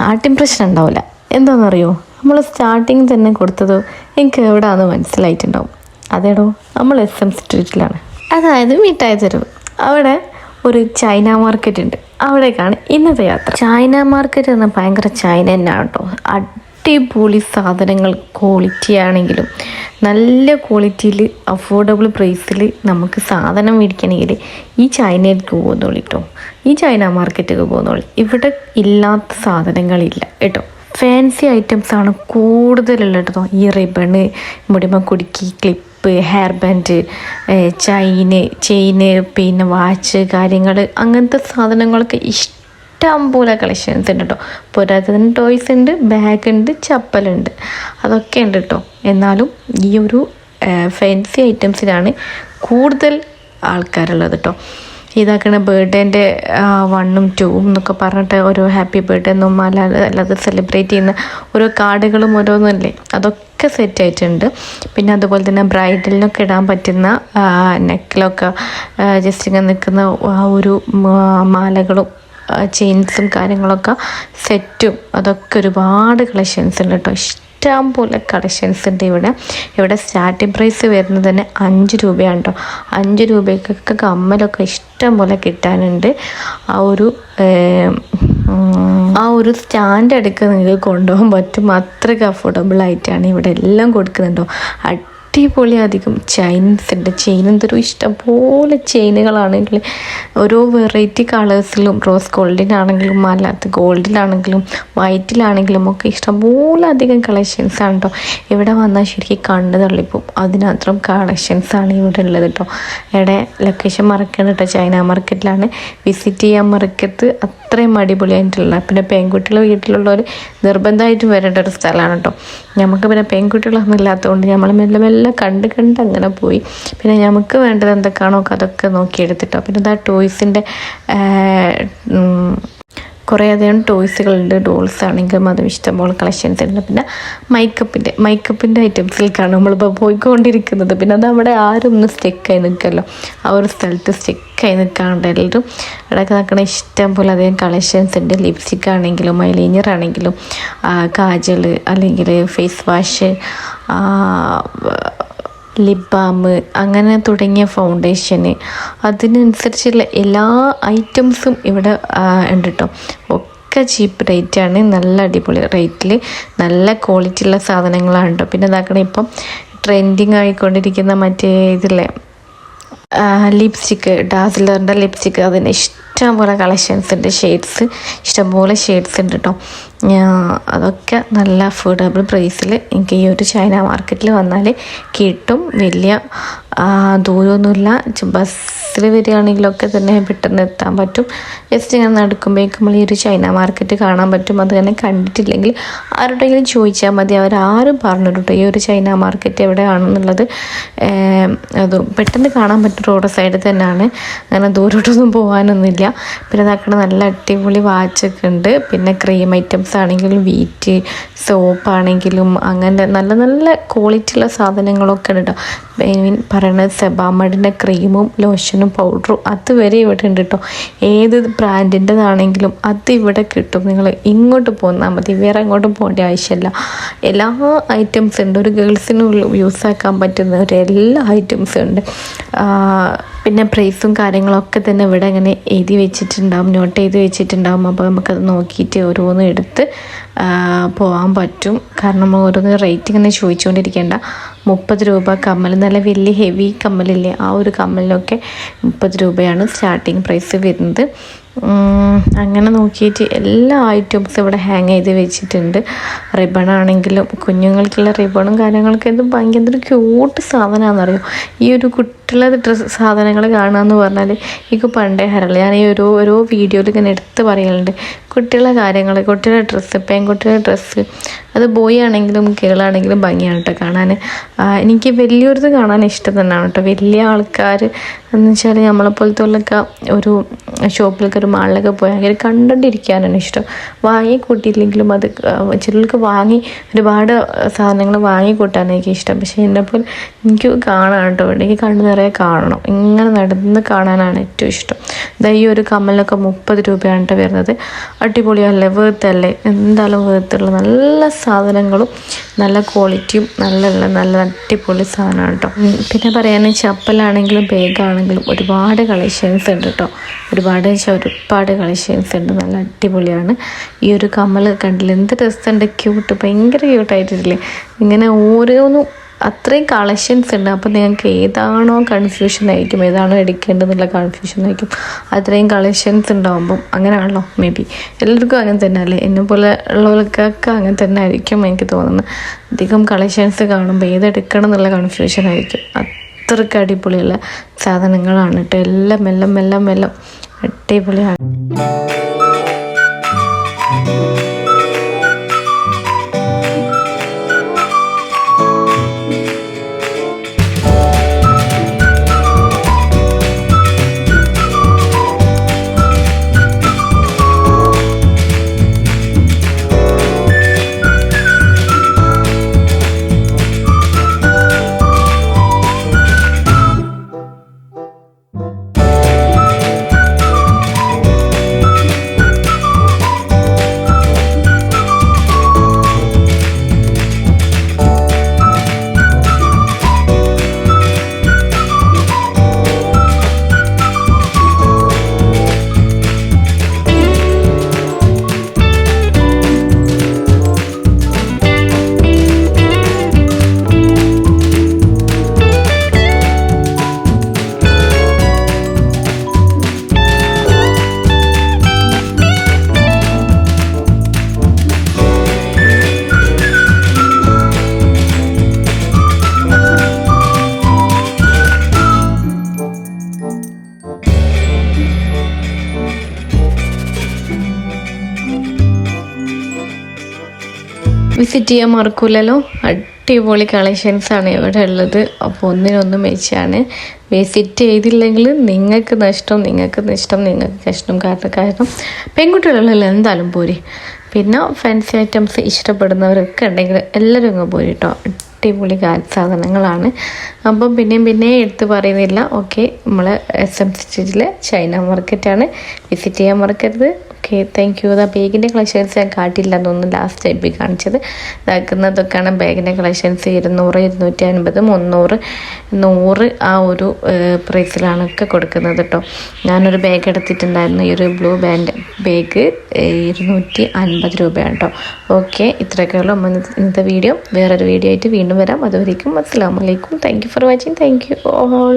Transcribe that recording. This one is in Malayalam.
സ്റ്റാർട്ടിങ് പ്രശ്നം ഉണ്ടാവില്ല. എന്താണെന്നറിയോ, നമ്മൾ സ്റ്റാർട്ടിങ് തന്നെ കൊടുത്തത് എനിക്ക് എവിടെയാണെന്ന് മനസ്സിലായിട്ടുണ്ടാവും. അതേടോ, നമ്മൾ SM സ്ട്രീറ്റിലാണ്, അതായത് മിഠായി തെരുവ്. അവിടെ ഒരു ചൈന മാർക്കറ്റ് ഉണ്ട്. അവിടേക്കാണ് ഇന്നത്തെ യാത്ര. ചൈന മാർക്കറ്റ് എന്ന് ഭയങ്കര ചൈന തന്നെയാണ് കേട്ടോ. അടിപൊളി സാധനങ്ങൾ, ക്വാളിറ്റി ആണെങ്കിലും നല്ല ക്വാളിറ്റിയിൽ അഫോർഡബിൾ പ്രൈസിൽ നമുക്ക് സാധനം മേടിക്കണമെങ്കിൽ ഈ ചൈനയിലേക്ക് പോകുന്നോളൂ കേട്ടോ. ഈ ചൈന മാർക്കറ്റിലേക്ക് പോകുന്നോളൂ. ഇവിടെ ഇല്ലാത്ത സാധനങ്ങളില്ല കേട്ടോ. ഫാൻസി ഐറ്റംസാണ് കൂടുതലുള്ളത് കേട്ടോ. ഈ റിബണ്, മുടിമ കുടുക്കി, ക്ലിപ്പ്, ഹെയർ ബാൻഡ്, ചെയിന്, പിന്നെ വാച്ച് കാര്യങ്ങൾ, അങ്ങനത്തെ സാധനങ്ങളൊക്കെ ഇഷ്ടം പോലെ കളക്ഷൻസ് ഉണ്ട് കേട്ടോ. പോരാത്തതിന് ടോയ്സ് ഉണ്ട്, ബാഗ് ഉണ്ട്, ചപ്പലുണ്ട്, അതൊക്കെ ഉണ്ട് കേട്ടോ. എന്നാലും ഈ ഒരു ഫാൻസി ഐറ്റംസിനാണ് കൂടുതൽ ആൾക്കാരുള്ളത് കേട്ടോ. ഇതാക്കണ ബർത്ത്ഡേൻ്റെ 1ഉം 2ഉം എന്നൊക്കെ പറഞ്ഞിട്ട് ഓരോ ഹാപ്പി ബർത്ത്ഡേ എന്നും അല്ലാതെ സെലിബ്രേറ്റ് ചെയ്യുന്ന ഓരോ കാർഡുകളും ഓരോന്നല്ലേ, അതൊക്കെ സെറ്റ് ആയിട്ടുണ്ട്. പിന്നെ അതുപോലെ തന്നെ ബ്രൈഡലിനൊക്കെ ഇടാൻ പറ്റുന്ന നെക്കിലൊക്കെ ജസ്റ്റ് ഇങ്ങനെ നിൽക്കുന്ന ഒരു മാലകളും ചെയിൻസും കാര്യങ്ങളൊക്കെ സെറ്റും അതൊക്കെ ഒരുപാട് കളക്ഷൻസ് ഉണ്ട് കേട്ടോ. ഇഷ്ടം പോലെ കളക്ഷൻസ് ഉണ്ട് ഇവിടെ സ്റ്റാർട്ടിങ് പ്രൈസ് വരുന്നത് തന്നെ 5 രൂപയാണ് കേട്ടോ. 5 രൂപയ്ക്കൊക്കെ കമ്മലൊക്കെ ഇഷ്ടം പോലെ കിട്ടാനുണ്ട്. ആ ഒരു സ്റ്റാൻഡ് അടുക്ക് നിങ്ങൾക്ക് കൊണ്ടുപോകാൻ പറ്റും. അത്രയ്ക്ക് അഫോർഡബിൾ ആയിട്ടാണ് ഇവിടെ എല്ലാം കൊടുക്കുന്നുണ്ടോ. അടിപൊളി അധികം ചെയിൻസ് ഉണ്ട്. ചെയിൻ എന്തൊരു ഇഷ്ടംപോലെ ചെയിനുകളാണെങ്കിൽ ഓരോ വെറൈറ്റി കളേഴ്സിലും, റോസ് ഗോൾഡിനാണെങ്കിലും അല്ലാത്ത ഗോൾഡിലാണെങ്കിലും വൈറ്റിലാണെങ്കിലും ഒക്കെ ഇഷ്ടംപോലെ അധികം കളക്ഷൻസാണ് കേട്ടോ. ഇവിടെ വന്നാൽ ശരിക്കും കണ്ടു തള്ളിപ്പോവും. അതിനത്രയും കളക്ഷൻസാണ് ഇവിടെ ഉള്ളത് കേട്ടോ. ഇവിടെ ലൊക്കേഷൻ മറക്കണം കേട്ടോ. ചൈന മാർക്കറ്റിലാണ്. വിസിറ്റ് ചെയ്യാൻ മറക്കത്ത്. അത്രയും അടിപൊളിയായിട്ടുള്ള, പിന്നെ പെൺകുട്ടികൾ വീട്ടിലുള്ളവർ നിർബന്ധമായിട്ടും വരേണ്ട ഒരു സ്ഥലമാണ് കേട്ടോ. നമുക്ക് പിന്നെ പെൺകുട്ടികളൊന്നും ഇല്ലാത്തതുകൊണ്ട് നമ്മൾ മെല്ലെ കണ്ട് അങ്ങനെ പോയി. പിന്നെ നമുക്ക് വേണ്ടത് എന്തൊക്കെയാണോ അതൊക്കെ നോക്കിയെടുത്തിട്ടോ. പിന്നെ ഇതാ ടോയ്സിൻ്റെ കുറേ അധികം ടോയ്സുകളുണ്ട്. ഡോൾസ് ആണെങ്കിലും അതും ഇഷ്ടംപോലെ കളക്ഷൻസ് ഉണ്ട്. പിന്നെ മൈക്കപ്പിൻ്റെ ഐറ്റംസിലേക്കാണ് നമ്മളിപ്പോൾ പോയിക്കൊണ്ടിരിക്കുന്നത്. പിന്നെ അത് അവിടെ ആരും ഒന്ന് സ്റ്റെക്കായി നിൽക്കുമല്ലോ, ആ ഒരു സ്ഥലത്ത് സ്റ്റെക്കായി നിൽക്കാണ്ട് എല്ലാവരും ഇവിടെയൊക്കെ നിൽക്കണ ഇഷ്ടം പോലെ അധികം കളക്ഷൻസ് ഉണ്ട്. ലിപ്സ്റ്റിക് ആണെങ്കിലും ഐലൈനർ ആണെങ്കിലും കാജൽ അല്ലെങ്കിൽ ഫേസ് വാഷ്, ലിപ് ബാം, അങ്ങനെ തുടങ്ങിയ ഫൗണ്ടേഷന്, അതിനനുസരിച്ചുള്ള എല്ലാ ഐറ്റംസും ഇവിടെ ഉണ്ട് കേട്ടോ. ഒക്കെ ചീപ്പ് റേറ്റാണ്. നല്ല അടിപൊളി റേറ്റിൽ നല്ല ക്വാളിറ്റി ഉള്ള സാധനങ്ങളാണ് കേട്ടോ. പിന്നെ ഇതാക്കണം ഇപ്പം ട്രെൻഡിങ് ആയിക്കൊണ്ടിരിക്കുന്ന മറ്റേ ഇതില്ലേ ലിപ്സ്റ്റിക്ക്, ഡാസ്ലറിൻ്റെ ലിപ്സ്റ്റിക്ക്, അതിന് ഇഷ്ടംപോലെ കളക്ഷൻസ് ഉണ്ട്. ഇഷ്ടംപോലെ ഷെയ്ഡ്സ് ഉണ്ട് കേട്ടോ. അതൊക്കെ നല്ല അഫോർഡബിൾ പ്രൈസിൽ എനിക്ക് ഈ ഒരു ചൈന മാർക്കറ്റിൽ വന്നാൽ കിട്ടും. വലിയ ദൂരമൊന്നുമില്ല. ബസ്സിൽ വരികയാണെങ്കിലൊക്കെ തന്നെ പെട്ടെന്ന് എത്താൻ പറ്റും. ജസ്റ്റ് ഇങ്ങനെ നടക്കുമ്പോഴേക്കും നമ്മൾ ഈ ഒരു ചൈന മാർക്കറ്റ് കാണാൻ പറ്റും. അത് തന്നെ കണ്ടിട്ടില്ലെങ്കിൽ ആരോടെങ്കിലും ചോദിച്ചാൽ മതി. അവരാരും പറഞ്ഞു കേട്ടോ ഈ ഒരു ചൈന മാർക്കറ്റ് എവിടെയാണെന്നുള്ളത്. അത് പെട്ടെന്ന് കാണാൻ പറ്റും. റോഡ് സൈഡിൽ തന്നെയാണ്. അങ്ങനെ ദൂരോട്ടൊന്നും പോകാനൊന്നുമില്ല. പിന്നെ ഇതാക്കണ നല്ല അടിപൊളി വാച്ചൊക്കെ ഉണ്ട്. പിന്നെ ക്രീം ഐറ്റംസ് ആണെങ്കിലും വീറ്റ് സോപ്പാണെങ്കിലും അങ്ങനെ നല്ല നല്ല ക്വാളിറ്റിയുള്ള സാധനങ്ങളൊക്കെ ഉണ്ട് കേട്ടോ. പറയണത് സെബാമഡിൻ്റെ ക്രീമും ലോഷനും പൗഡറും അതുവരെ ഇവിടെ ഉണ്ട് കേട്ടോ. ഏത് ബ്രാൻഡിൻ്റെതാണെങ്കിലും അത് ഇവിടെ കിട്ടും. നിങ്ങൾ ഇങ്ങോട്ട് പോന്നാൽ മതി, വേറെ അങ്ങോട്ടും പോകേണ്ട ആവശ്യമില്ല. എല്ലാ ഐറ്റംസ് ഉണ്ട്. ഒരു ഗേൾസിന് യൂസാക്കാൻ പറ്റുന്ന ഒരു എല്ലാ ഐറ്റംസും ഉണ്ട്. പിന്നെ പ്രൈസും കാര്യങ്ങളൊക്കെ തന്നെ ഇവിടെ ഇങ്ങനെ എഴുതി വെച്ചിട്ടുണ്ടാവും, നോട്ട് ചെയ്ത് വെച്ചിട്ടുണ്ടാവും. അപ്പോൾ നമുക്കത് നോക്കിയിട്ട് ഓരോന്ന് എടുത്ത് പോകാൻ പറ്റും. കാരണം ഓരോന്ന് റേറ്റ് ഇങ്ങനെ ചോദിച്ചുകൊണ്ടിരിക്കേണ്ട. 30 രൂപ കമ്മൽ, നല്ല വലിയ ഹെവി കമ്മലില്ലേ, ആ ഒരു കമ്മലിനൊക്കെ 30 രൂപയാണ് സ്റ്റാർട്ടിങ് പ്രൈസ് വരുന്നത്. അങ്ങനെ നോക്കിയിട്ട് എല്ലാ ഐറ്റംസും ഇവിടെ ഹാങ് ചെയ്ത് വെച്ചിട്ടുണ്ട്. റിബണാണെങ്കിലും കുഞ്ഞുങ്ങൾക്കുള്ള റിബണും കാര്യങ്ങളൊക്കെ ഇത് ഭയങ്കര ക്യൂട്ട് സാധനമാണെന്നറിയോ. ഈ ഒരു കുട്ടികളുടെ ഡ്രസ്സ് സാധനങ്ങൾ കാണുകയെന്ന് പറഞ്ഞാൽ എനിക്ക് പണ്ടേ ഹരല്ല. ഞാൻ ഈ ഓരോ വീഡിയോയിൽ ഇങ്ങനെ എടുത്ത് പറയലുണ്ട്. കുട്ടികളുടെ കാര്യങ്ങൾ, കുട്ടികളുടെ ഡ്രസ്സ്, പെൺകുട്ടികളുടെ ഡ്രസ്സ്, അത് ബോയ് ആണെങ്കിലും ഗേളാണെങ്കിലും ഭംഗിയാണ് കേട്ടോ കാണാൻ. എനിക്ക് വലിയൊരിത് കാണാൻ ഇഷ്ടം തന്നെയാണ് കേട്ടോ. വലിയ ആൾക്കാർ എന്ന് വെച്ചാൽ നമ്മളെപ്പോലത്തെ ഒരു ഷോപ്പിലൊക്കെ ഒരു മാളിലൊക്കെ പോയാൽ അങ്ങനെ കണ്ടുകൊണ്ടിരിക്കാനാണ് ഇഷ്ടം. വാങ്ങിക്കൂട്ടിയില്ലെങ്കിലും അത് ചിലർക്ക് വാങ്ങി ഒരുപാട് സാധനങ്ങൾ വാങ്ങിക്കൂട്ടാൻ എനിക്ക് ഇഷ്ടം. പക്ഷേ എന്നെപ്പോലെ എനിക്ക് കാണാൻ കേട്ടോ, എനിക്ക് കണ്ണു നിറയെ കാണണം, ഇങ്ങനെ നടന്ന് കാണാനാണ് ഏറ്റവും ഇഷ്ടം. ഈ ഒരു കമ്മലിനൊക്കെ 30 രൂപയാണ് കേട്ടോ വരുന്നത്. അടിപൊളിയല്ലേ, വേർത്തല്ലേ, എന്തായാലും വേർത്തുള്ള നല്ല സാധനങ്ങളും നല്ല ക്വാളിറ്റിയും നല്ല അടിപൊളി സാധനമാണ് കേട്ടോ. പിന്നെ പറയുകയാണെങ്കിൽ ചപ്പലാണെങ്കിലും ബാഗാണെങ്കിലും ഒരുപാട് കളക്ഷൻസ് ഉണ്ട് കേട്ടോ. ഒരുപാട് കളക്ഷൻസ് ഉണ്ട്, നല്ല അടിപൊളിയാണ്. ഈ ഒരു കമ്മൽ കണ്ടില്ല, എന്ത് രസമുണ്ട്, ക്യൂട്ട്, ഭയങ്കര ക്യൂട്ടായിട്ടില്ലേ. ഇങ്ങനെ ഓരോന്നും അത്രയും കളക്ഷൻസ് ഉണ്ട്. അപ്പോൾ നിങ്ങൾക്ക് ഏതാണോ കൺഫ്യൂഷൻ ആയിരിക്കും, ഏതാണോ എടുക്കേണ്ടതെന്നുള്ള കൺഫ്യൂഷൻ ആയിരിക്കും. അത്രയും കളക്ഷൻസ് ഉണ്ടാകുമ്പം അങ്ങനെയാണല്ലോ, മേ ബി എല്ലാവർക്കും അങ്ങനെ തന്നെ അല്ലേ, എന്നെ പോലെ ഉള്ളവർക്കൊക്കെ അങ്ങനെ തന്നെ ആയിരിക്കും എനിക്ക് തോന്നുന്നത്. അധികം കളക്ഷൻസ് കാണുമ്പോൾ ഏതെടുക്കണം എന്നുള്ള കൺഫ്യൂഷൻ ആയിരിക്കും. അത്രയ്ക്ക് അടിപൊളിയുള്ള സാധനങ്ങളാണ് കേട്ടോ. എല്ലാം അടിപൊളിയാണ്. വിസിറ്റ് ചെയ്യാൻ മറക്കൂലല്ലോ. അടിപൊളി കളക്ഷൻസാണ് ഇവിടെ ഉള്ളത്. അപ്പോൾ ഒന്നിനൊന്നും മെച്ചാണ്. വിസിറ്റ് ചെയ്തില്ലെങ്കിൽ നിങ്ങൾക്ക് കഷ്ടം. കാരണം പെൺകുട്ടികളെല്ലാം എന്തായാലും പോരി. പിന്നെ ഫാൻസി ഐറ്റംസ് ഇഷ്ടപ്പെടുന്നവരൊക്കെ ഉണ്ടെങ്കിൽ എല്ലാവരും അങ്ങ് പോരി കേട്ടോ. അടിപൊളി സാധനങ്ങളാണ്. അപ്പം പിന്നെയും എടുത്ത് പറയുന്നില്ല. ഓക്കെ, നമ്മൾ SM സ്ട്രീറ്റിലെ ചൈന മാർക്കറ്റാണ്, വിസിറ്റ് ചെയ്യാൻ മറക്കരുത്. Okay, thank you. ബാഗിൻ്റെ കളക്ഷൻസ് ഞാൻ കാട്ടില്ല എന്നൊന്നും ലാസ്റ്റ് ടൈപ്പിൽ കാണിച്ചത്. ഇതാക്കുന്നതൊക്കെയാണ് ബാഗിൻ്റെ കളക്ഷൻസ്. 200, 250, 300, 100 ആ ഒരു പ്രൈസിലാണ് ഒക്കെ കൊടുക്കുന്നത് കേട്ടോ. ഞാനൊരു ബാഗ് എടുത്തിട്ടുണ്ടായിരുന്നു, ഈ ഒരു ബ്ലൂ ബാഗ് 250 രൂപയാണ് കേട്ടോ. ഓക്കെ, ഇത്രയൊക്കെയുള്ള ഇന്നത്തെ വീഡിയോ. വേറൊരു വീഡിയോ ആയിട്ട് വീണ്ടും വരാം. അതുവരേക്കും അസ്സലാമു അലൈക്കും. Thank you for watching. Thank you all.